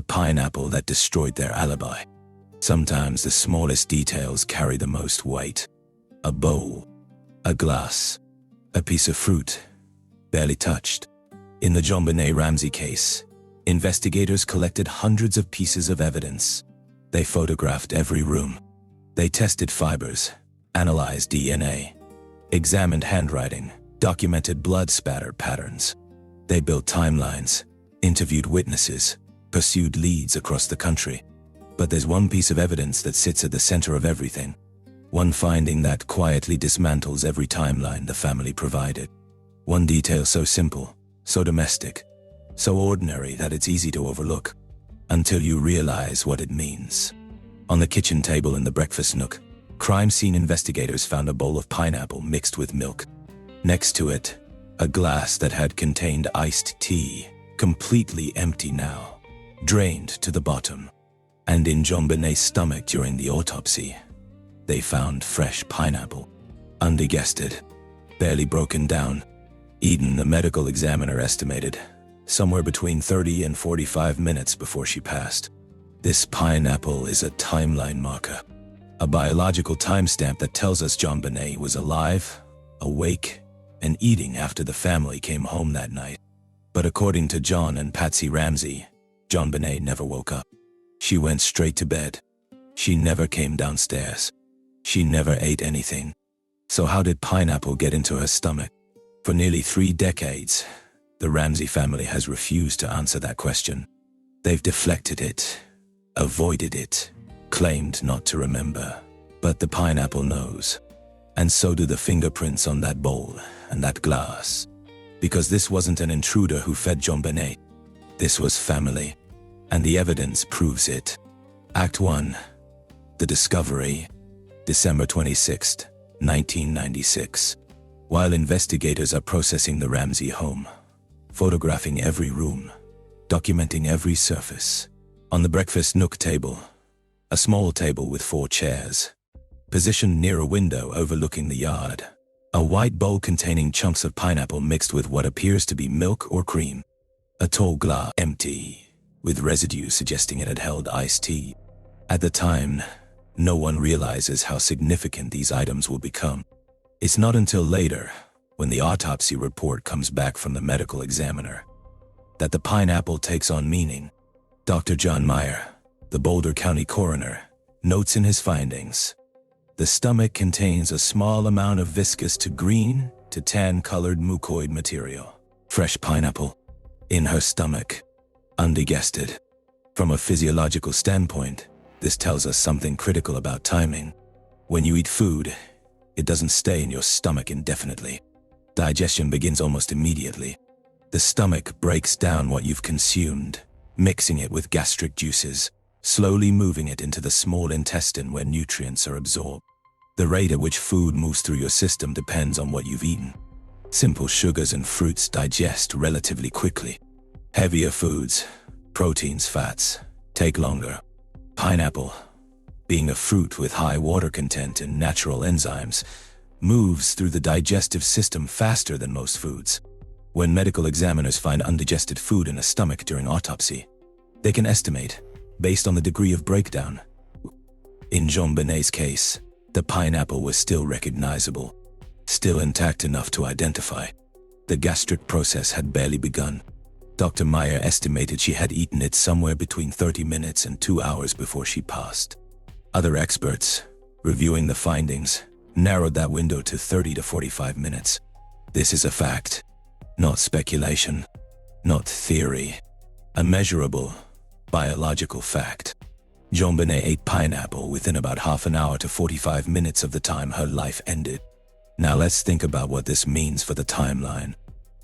The pineapple that destroyed their alibi. Sometimes the smallest details carry the most weight. A bowl, a glass, a piece of fruit, barely touched. In the JonBenet Ramsey case, investigators collected hundreds of pieces of evidence. They photographed every room. They tested fibers, analyzed DNA, examined handwriting, documented blood spatter patterns. They built timelines, interviewed witnesses, pursued leads across the country. But there's one piece of evidence that sits at the center of everything. One finding that quietly dismantles every timeline the family provided. One detail so simple, so domestic, so ordinary that it's easy to overlook, until you realize what it means. On the kitchen table in the breakfast nook, crime scene investigators found a bowl of pineapple mixed with milk. Next to it, a glass that had contained iced tea, completely empty now, drained to the bottom. And in JonBenet's stomach during the autopsy, they found fresh pineapple, undigested, barely broken down. Eden, the medical examiner, estimated somewhere between 30 and 45 minutes before she passed. This pineapple is a timeline marker, a biological timestamp that tells us JonBenet was alive, awake, and eating after the family came home that night. But according to John and Patsy Ramsey, JonBenet never woke up. She went straight to bed. She never came downstairs. She never ate anything. So how did pineapple get into her stomach? For nearly 3 decades, the Ramsey family has refused to answer that question. They've deflected it, avoided it, claimed not to remember. But the pineapple knows. And so do the fingerprints on that bowl and that glass. Because this wasn't an intruder who fed JonBenet. This was family. And the evidence proves it. Act 1. The Discovery. December 26, 1996. While investigators are processing the Ramsey home, photographing every room, documenting every surface. On the breakfast nook table, a small table with 4 chairs, positioned near a window overlooking the yard. A white bowl containing chunks of pineapple mixed with what appears to be milk or cream. A tall glass, empty, with residue suggesting it had held iced tea. At the time, no one realizes how significant these items will become. It's not until later, when the autopsy report comes back from the medical examiner, that the pineapple takes on meaning. Dr. John Meyer, the Boulder County coroner, notes in his findings, the stomach contains a small amount of viscous to green to tan-colored mucoid material. Fresh pineapple. In her stomach. Undigested. From a physiological standpoint, this tells us something critical about timing. When you eat food, it doesn't stay in your stomach indefinitely. Digestion begins almost immediately. The stomach breaks down what you've consumed, mixing it with gastric juices, slowly moving it into the small intestine where nutrients are absorbed. The rate at which food moves through your system depends on what you've eaten. Simple sugars and fruits digest relatively quickly. Heavier foods, proteins, fats, take longer. Pineapple, being a fruit with high water content and natural enzymes, moves through the digestive system faster than most foods. When medical examiners find undigested food in a stomach during autopsy, they can estimate, based on the degree of breakdown. In JonBenet's case, the pineapple was still recognizable, still intact enough to identify. The gastric process had barely begun. Dr. Meyer estimated she had eaten it somewhere between 30 minutes and 2 hours before she passed. Other experts, reviewing the findings, narrowed that window to 30 to 45 minutes. This is a fact, not speculation, not theory. A measurable, biological fact. JonBenet ate pineapple within about half an hour to 45 minutes of the time her life ended. Now let's think about what this means for the timeline.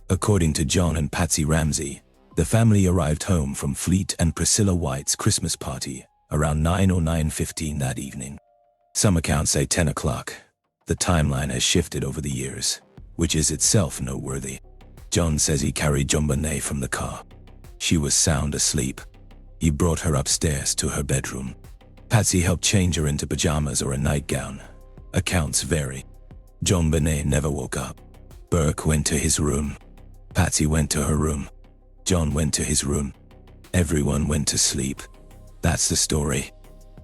According to John and Patsy Ramsey, the family arrived home from Fleet and Priscilla White's Christmas party around 9 or 9:15 that evening. Some accounts say 10 o'clock. The timeline has shifted over the years, which is itself noteworthy. John says he carried JonBenet from the car. She was sound asleep. He brought her upstairs to her bedroom. Patsy helped change her into pajamas or a nightgown. Accounts vary. JonBenet never woke up. Burke went to his room. Patsy went to her room. John went to his room. Everyone went to sleep. That's the story.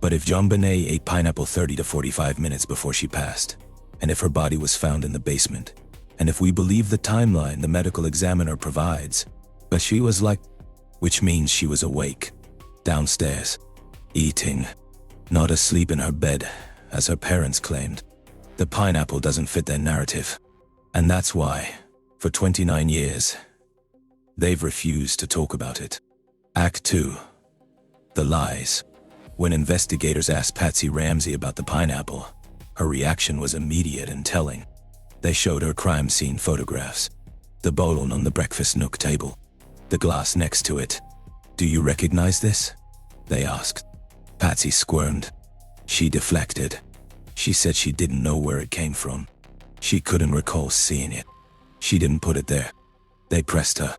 But if JonBenet ate pineapple 30 to 45 minutes before she passed, and if her body was found in the basement, and if we believe the timeline the medical examiner provides, but she was like, which means she was awake, downstairs, eating, not asleep in her bed, as her parents claimed. The pineapple doesn't fit their narrative. And that's why, for 29 years, they've refused to talk about it. Act 2. The lies. When investigators asked Patsy Ramsey about the pineapple, her reaction was immediate and telling. They showed her crime scene photographs. The bowl on the breakfast nook table. The glass next to it. "Do you recognize this?" they asked. Patsy squirmed. She deflected. She said she didn't know where it came from. She couldn't recall seeing it. She didn't put it there. They pressed her.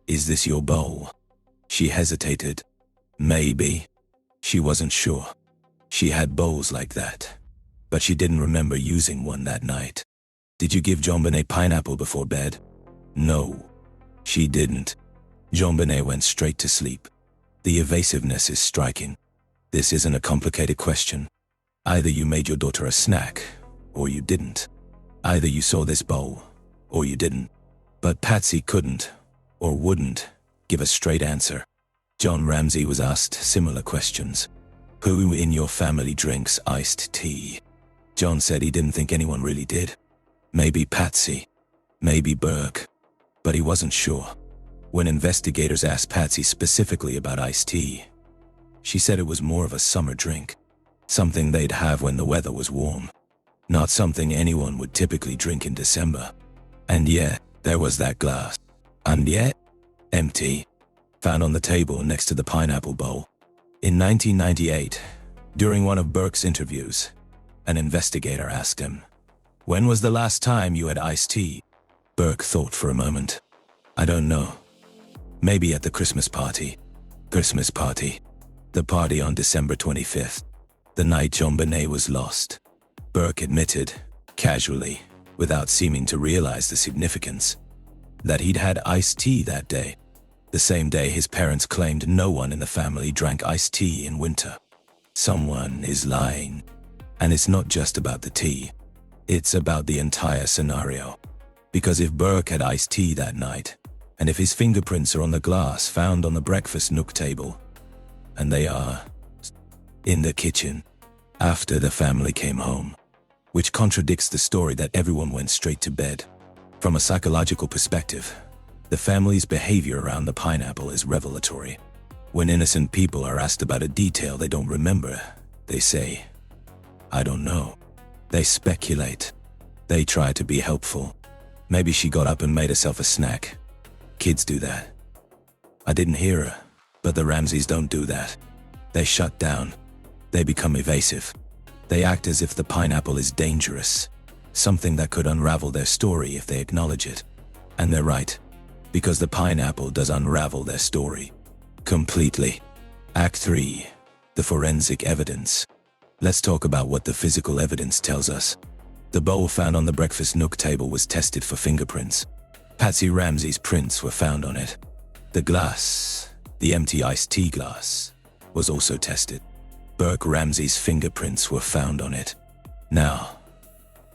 "Is this your bowl?" She hesitated. Maybe. She wasn't sure. She had bowls like that, but she didn't remember using one that night. "Did you give JonBenet pineapple before bed?" No, she didn't. JonBenet went straight to sleep. The evasiveness is striking. This isn't a complicated question. Either you made your daughter a snack, or you didn't. Either you saw this bowl, or you didn't. But Patsy couldn't, or wouldn't, give a straight answer. John Ramsey was asked similar questions. "Who in your family drinks iced tea?" John said he didn't think anyone really did. Maybe Patsy, maybe Burke, but he wasn't sure. When investigators asked Patsy specifically about iced tea, she said it was more of a summer drink, something they'd have when the weather was warm, not something anyone would typically drink in December. And yet, there was that glass. And yet, empty, found on the table next to the pineapple bowl. In 1998, during one of Burke's interviews, an investigator asked him, "When was the last time you had iced tea?" Burke thought for a moment. "I don't know. Maybe at the Christmas party." Christmas party. The party on December 25th. The night JonBenet was lost. Burke admitted, casually, without seeming to realize the significance, that he'd had iced tea that day. The same day his parents claimed no one in the family drank iced tea in winter. Someone is lying. And it's not just about the tea. It's about the entire scenario. Because if Burke had iced tea that night, and if his fingerprints are on the glass found on the breakfast nook table, and they are in the kitchen after the family came home, which contradicts the story that everyone went straight to bed. From a psychological perspective, the family's behavior around the pineapple is revelatory. When innocent people are asked about a detail they don't remember, they say, "I don't know." They speculate. They try to be helpful. Maybe she got up and made herself a snack. Kids do that. I didn't hear her, but the Ramseys don't do that. They shut down. They become evasive. They act as if the pineapple is dangerous, something that could unravel their story if they acknowledge it. And they're right, because the pineapple does unravel their story. Completely. Act 3. The forensic evidence. Let's talk about what the physical evidence tells us. The bowl found on the breakfast nook table was tested for fingerprints. Patsy Ramsey's prints were found on it. The glass, the empty iced tea glass, was also tested. Burke Ramsey's fingerprints were found on it. Now,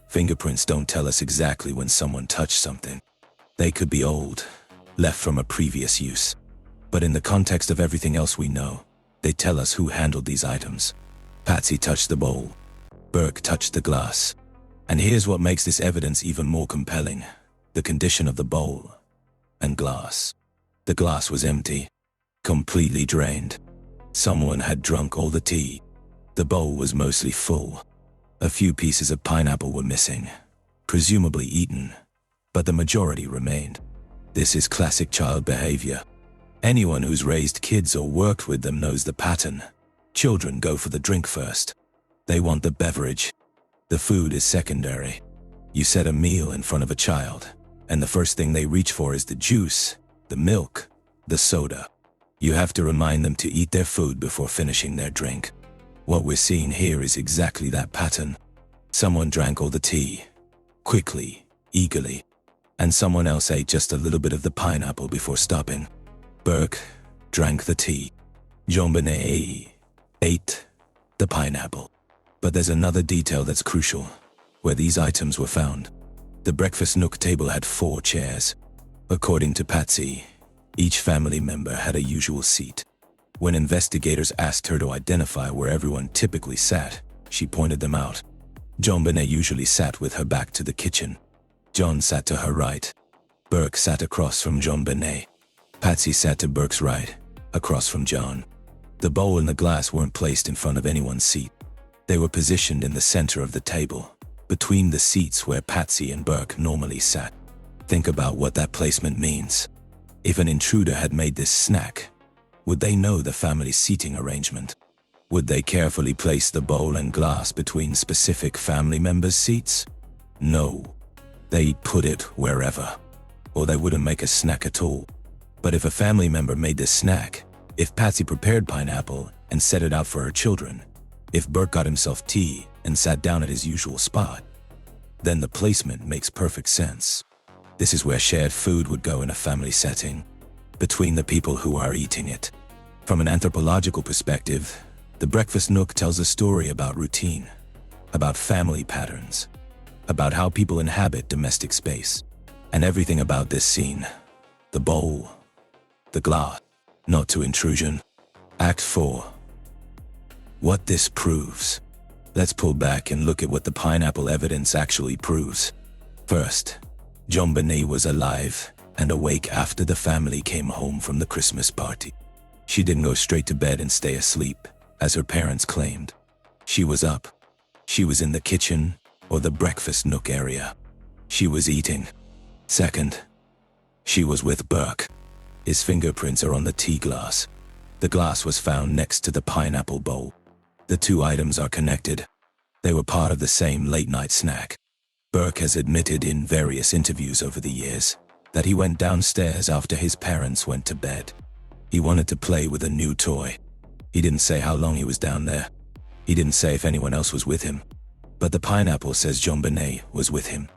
fingerprints don't tell us exactly when someone touched something. They could be old, left from a previous use. But in the context of everything else we know, they tell us who handled these items. Patsy touched the bowl. Burke touched the glass. And here's what makes this evidence even more compelling: the condition of the bowl and glass. The glass was empty, completely drained. Someone had drunk all the tea. The bowl was mostly full. A few pieces of pineapple were missing, presumably eaten, but the majority remained. This is classic child behavior. Anyone who's raised kids or worked with them knows the pattern. Children go for the drink first. They want the beverage. The food is secondary. You set a meal in front of a child, and the first thing they reach for is the juice, the milk, the soda. You have to remind them to eat their food before finishing their drink. What we're seeing here is exactly that pattern. Someone drank all the tea, quickly, eagerly, and someone else ate just a little bit of the pineapple before stopping. Burke, drank the tea. JonBenet ate the pineapple. But there's another detail that's crucial. Where these items were found, the breakfast nook table had 4 chairs. According to Patsy, each family member had a usual seat. When investigators asked her to identify where everyone typically sat, she pointed them out. JonBenet usually sat with her back to the kitchen. John sat to her right. Burke sat across from JonBenet. Patsy sat to Burke's right, across from John. The bowl and the glass weren't placed in front of anyone's seat. They were positioned in the center of the table, between the seats where Patsy and Burke normally sat. Think about what that placement means. If an intruder had made this snack, would they know the family's seating arrangement? Would they carefully place the bowl and glass between specific family members' seats? No. They'd put it wherever, or they wouldn't make a snack at all. But if a family member made this snack, if Patsy prepared pineapple and set it out for her children, if Burke got himself tea and sat down at his usual spot, then the placement makes perfect sense. This is where shared food would go in a family setting, between the people who are eating it. From an anthropological perspective, the breakfast nook tells a story about routine, about family patterns, about how people inhabit domestic space, and everything about this scene, the bowl, the glass, not to intrusion. Act 4. What this proves. Let's pull back and look at what the pineapple evidence actually proves. First, JonBenet was alive and awake after the family came home from the Christmas party. She didn't go straight to bed and stay asleep, as her parents claimed. She was up. She was in the kitchen or the breakfast nook area. She was eating. Second, she was with Burke. His fingerprints are on the tea glass. The glass was found next to the pineapple bowl. The 2 items are connected. They were part of the same late-night snack. Burke has admitted in various interviews over the years that he went downstairs after his parents went to bed. He wanted to play with a new toy. He didn't say how long he was down there. He didn't say if anyone else was with him. But the pineapple says JonBenet was with him,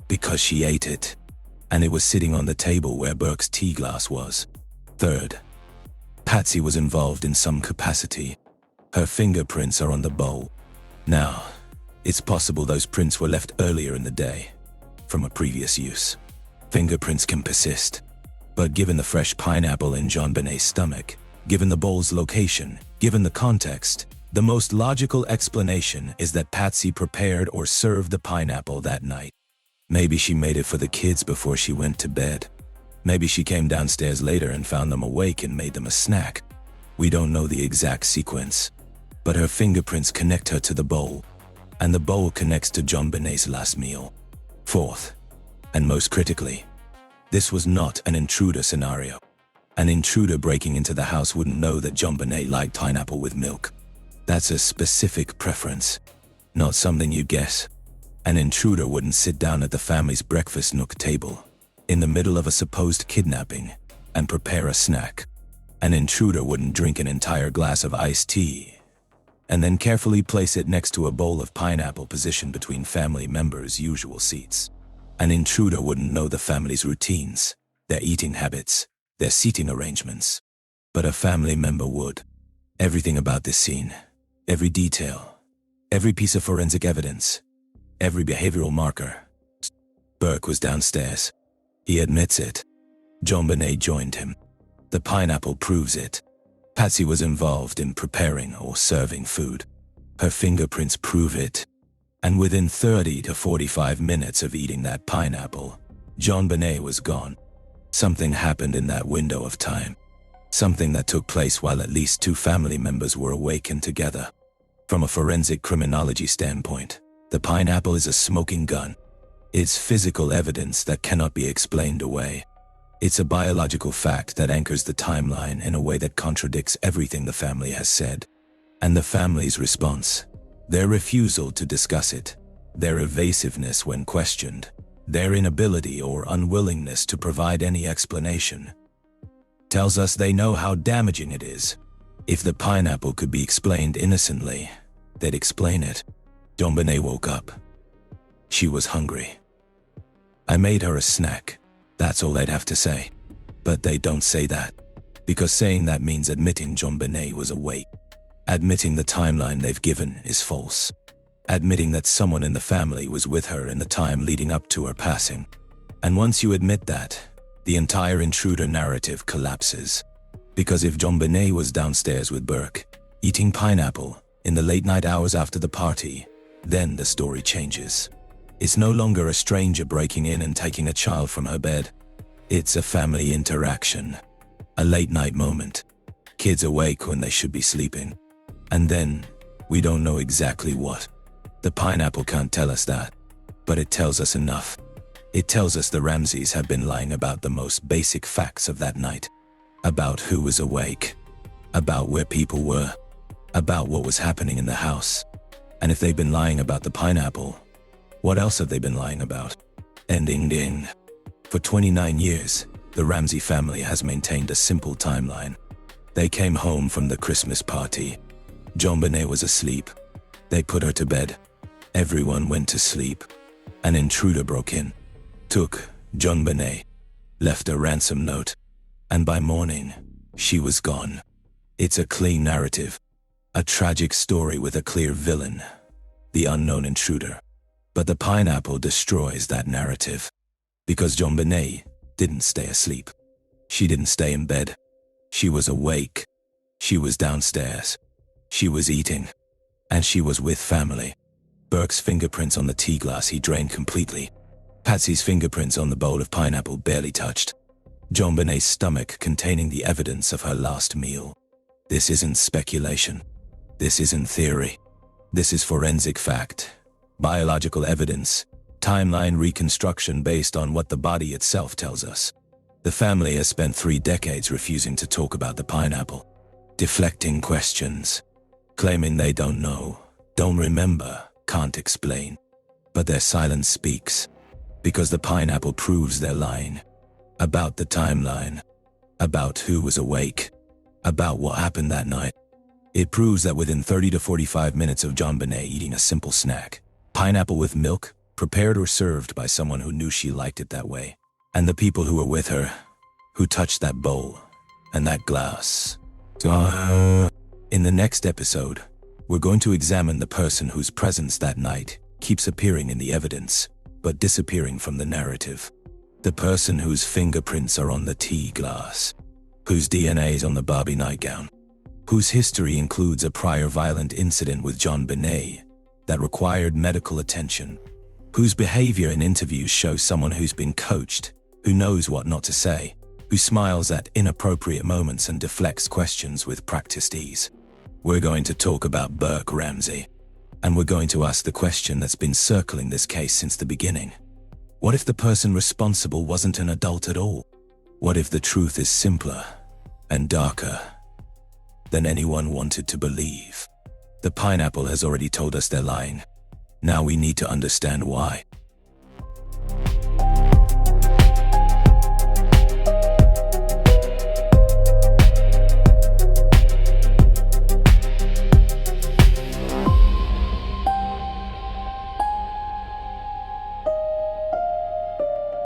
because she ate it, and it was sitting on the table where Burke's tea glass was. Third, Patsy was involved in some capacity. Her fingerprints are on the bowl. Now, it's possible those prints were left earlier in the day, from a previous use. Fingerprints can persist. But given the fresh pineapple in JonBenet's stomach, given the bowl's location, given the context, the most logical explanation is that Patsy prepared or served the pineapple that night. Maybe she made it for the kids before she went to bed. Maybe she came downstairs later and found them awake and made them a snack. We don't know the exact sequence, but her fingerprints connect her to the bowl, and the bowl connects to JonBenet's last meal. Fourth, and most critically, this was not an intruder scenario. An intruder breaking into the house wouldn't know that JonBenet liked pineapple with milk. That's a specific preference, not something you guess. An intruder wouldn't sit down at the family's breakfast nook table, in the middle of a supposed kidnapping, and prepare a snack. An intruder wouldn't drink an entire glass of iced tea, and then carefully place it next to a bowl of pineapple positioned between family members' usual seats. An intruder wouldn't know the family's routines, their eating habits, their seating arrangements. But a family member would. Everything about this scene, every detail, every piece of forensic evidence, every behavioral marker. Burke was downstairs. He admits it. JonBenet joined him. The pineapple proves it. Patsy was involved in preparing or serving food. Her fingerprints prove it. And within 30 to 45 minutes of eating that pineapple, JonBenet was gone. Something happened in that window of time. Something that took place while at least 2 family members were awakened together. From a forensic criminology standpoint, the pineapple is a smoking gun. It's physical evidence that cannot be explained away. It's a biological fact that anchors the timeline in a way that contradicts everything the family has said. And the family's response, their refusal to discuss it, their evasiveness when questioned, their inability or unwillingness to provide any explanation, tells us they know how damaging it is. If the pineapple could be explained innocently, they'd explain it. JonBenet woke up. She was hungry. I made her a snack. That's all they'd have to say. But they don't say that. Because saying that means admitting JonBenet was awake. Admitting the timeline they've given is false. Admitting that someone in the family was with her in the time leading up to her passing. And once you admit that, the entire intruder narrative collapses. Because if JonBenet was downstairs with Burke, eating pineapple, in the late night hours after the party, then the story changes. It's no longer a stranger breaking in and taking a child from her bed. It's a family interaction. A late night moment. Kids awake when they should be sleeping. And then, we don't know exactly what. The pineapple can't tell us that. But it tells us enough. It tells us the Ramseys have been lying about the most basic facts of that night. About who was awake. About where people were. About what was happening in the house. And if they've been lying about the pineapple, what else have they been lying about? Ending. For 29 years, the Ramsey family has maintained a simple timeline. They came home from the Christmas party. JonBenet was asleep. They put her to bed. Everyone went to sleep. An intruder broke in, took JonBenet, left a ransom note, and by morning, she was gone. It's a clean narrative. A tragic story with a clear villain, the unknown intruder. But the pineapple destroys that narrative. Because JonBenet didn't stay asleep. She didn't stay in bed. She was awake. She was downstairs. She was eating. And she was with family. Burke's fingerprints on the tea glass he drained completely. Patsy's fingerprints on the bowl of pineapple barely touched. JonBenet's stomach containing the evidence of her last meal. This isn't speculation. This isn't theory. This is forensic fact. Biological evidence. Timeline reconstruction based on what the body itself tells us. The family has spent 3 decades refusing to talk about the pineapple. Deflecting questions. Claiming they don't know, don't remember, can't explain. But their silence speaks. Because the pineapple proves they're lying. About the timeline. About who was awake. About what happened that night. It proves that within 30 to 45 minutes of JonBenet eating a simple snack, pineapple with milk, prepared or served by someone who knew she liked it that way, and the people who were with her, who touched that bowl and that glass. In the next episode, we're going to examine the person whose presence that night keeps appearing in the evidence, but disappearing from the narrative. The person whose fingerprints are on the tea glass, whose DNA is on the Barbie nightgown, whose history includes a prior violent incident with JonBenet that required medical attention, whose behavior in interviews shows someone who's been coached, who knows what not to say, who smiles at inappropriate moments and deflects questions with practiced ease. We're going to talk about Burke Ramsey, and we're going to ask the question that's been circling this case since the beginning. What if the person responsible wasn't an adult at all? What if the truth is simpler and darker than anyone wanted to believe? The pineapple has already told us they're lying. Now we need to understand why.